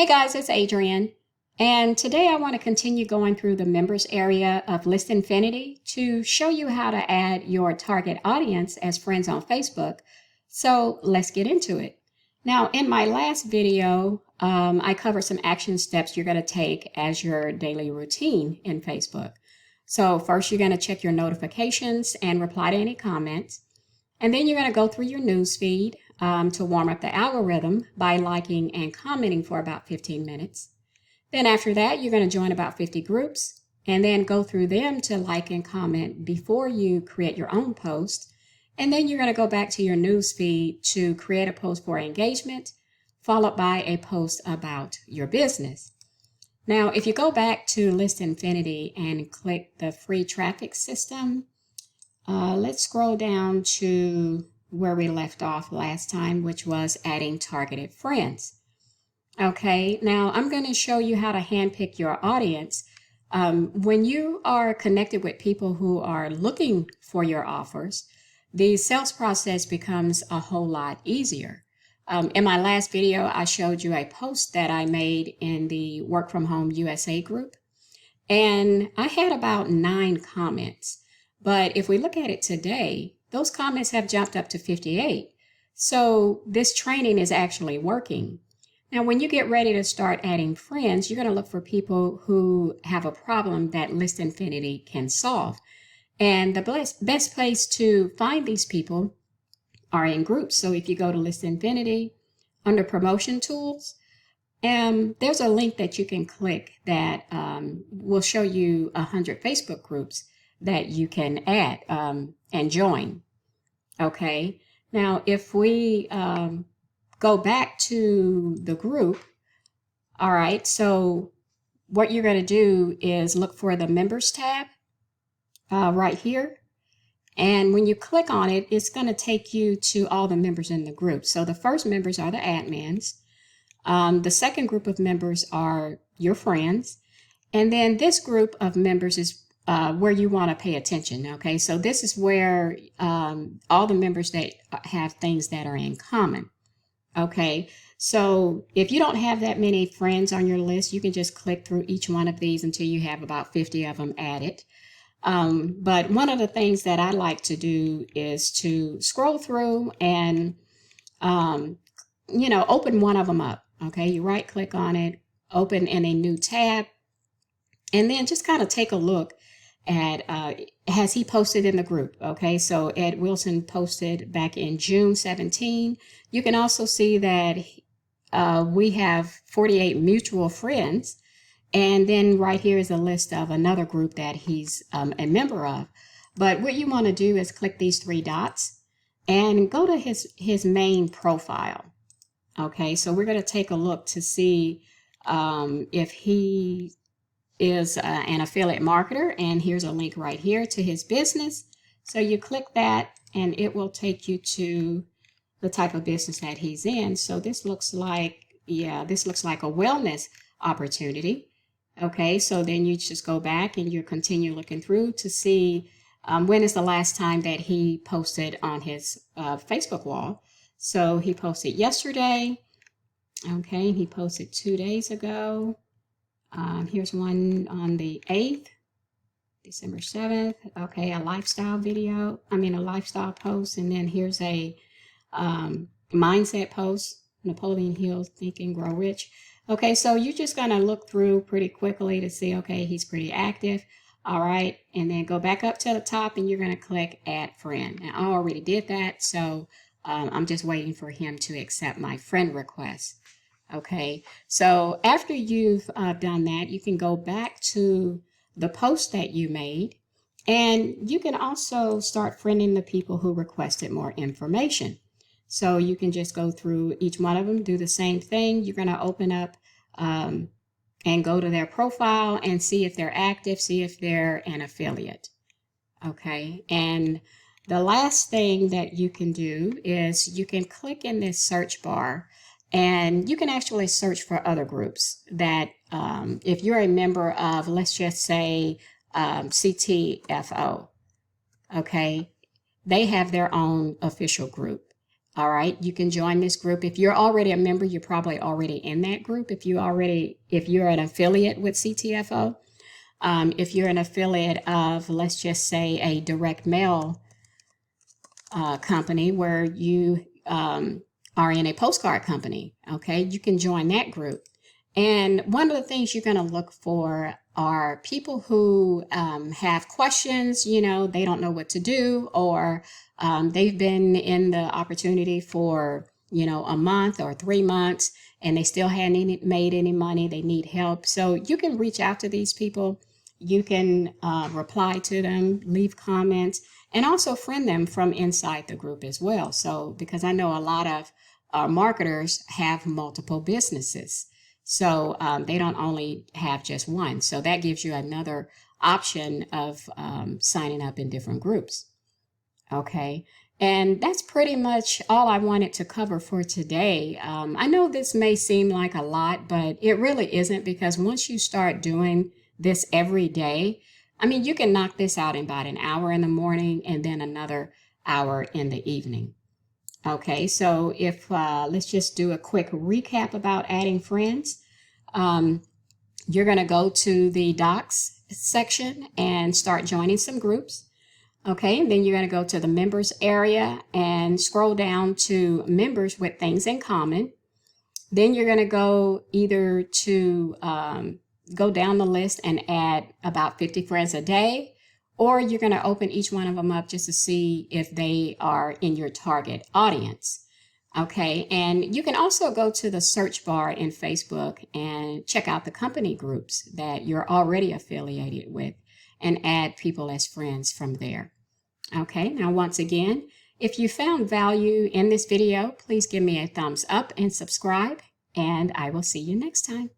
Hey guys, it's Adrianne, and today I want to continue going through the members area of List Infinity to show you how to add your target audience as friends on Facebook. So let's get into it. Now, in my last video, I covered some action steps you're going to take as your daily routine in Facebook. So first, you're going to check your notifications and reply to any comments. And then you're going to go through your news feed to warm up the algorithm by liking and commenting for about 15 minutes. Then after that, you're going to join about 50 groups and then go through them to like and comment before you create your own post. And then you're going to go back to your news feed to create a post for engagement, followed by a post about your business. Now, if you go back to List Infinity and click the free traffic system, let's scroll down to where we left off last time, which was adding targeted friends. Okay, now I'm going to show you how to handpick your audience. When you are connected with people who are looking for your offers, the sales process becomes a whole lot easier. In my last video, I showed you a post that I made in the Work From Home USA group, and I had about 9 comments. But if we look at it today, those comments have jumped up to 58. So this training is actually working. Now, when you get ready to start adding friends, you're going to look for people who have a problem that List Infinity can solve. And the best place to find these people are in groups. So if you go to List Infinity, under promotion tools, there's a link that you can click that will show you 100 Facebook groups that you can add and join. Okay, now if we go back to the group, all right, so what you're going to do is look for the members tab right here. And when you click on it, it's going to take you to all the members in the group. So the first members are the admins. The second group of members are your friends. And then this group of members is where you want to pay attention. Okay, so this is where all the members that have things that are in common. Okay, so if you don't have that many friends on your list, you can just click through each one of these until you have about 50 of them added. But one of the things that I like to do is to scroll through and, open one of them up. Okay, you right click on it, open in a new tab, and then just kind of take a look at, has he posted in the group? Okay, so Ed Wilson posted back in June 17. You can also see that we have 48 mutual friends. And then right here is a list of another group that he's a member of. But what you want to do is click these 3 dots and go to his main profile. Okay, so we're going to take a look to see if he is an affiliate marketer, and here's a link right here to his business. So you click that and it will take you to the type of business that he's in. So this looks like, this looks like a wellness opportunity. Okay, so then you just go back and you continue looking through to see when is the last time that he posted on his Facebook wall. So he posted yesterday. Okay, he posted 2 days ago. Here's one on the 8th, December 7th. Okay, a lifestyle a lifestyle post. And then here's a mindset post, Napoleon Hill, Think and Grow Rich. Okay, so you're just going to look through pretty quickly to see, okay, he's pretty active. All right, and then go back up to the top and you're going to click Add Friend. Now, I already did that, so I'm just waiting for him to accept my friend request. Okay, so after you've done that, you can go back to the post that you made, and you can also start friending the people who requested more information. So you can just go through each one of them, do the same thing. You're going to open up and go to their profile and see if they're active, see if they're an affiliate. Okay, and the last thing that you can do is you can click in this search bar and you can actually search for other groups that if you're a member of, let's just say CTFO, okay, they have their own official group. All right, you can join this group. If you're already a member, you're probably already in that group. If you're an affiliate with CTFO, if you're an affiliate of, let's just say, a direct mail company where you are in a postcard company, okay, you can join that group. And one of the things you're going to look for are people who have questions, they don't know what to do, or they've been in the opportunity for, a month or 3 months, and they still hadn't made any money. They need help. So you can reach out to these people. You can reply to them, leave comments, and also friend them from inside the group as well. So, because I know a lot of marketers have multiple businesses. So they don't only have just one. So that gives you another option of signing up in different groups. Okay. And that's pretty much all I wanted to cover for today. I know this may seem like a lot, but it really isn't, because once you start doing this every day, I mean, you can knock this out in about an hour in the morning and then another hour in the evening. Okay, so if let's just do a quick recap about adding friends. You're going to go to the docs section and start joining some groups. Okay, and then you're going to go to the members area and scroll down to members with things in common. Then you're going to go either to go down the list and add about 50 friends a day, or you're going to open each one of them up just to see if they are in your target audience. Okay, and you can also go to the search bar in Facebook and check out the company groups that you're already affiliated with and add people as friends from there. Okay, now once again, if you found value in this video, please give me a thumbs up and subscribe, and I will see you next time.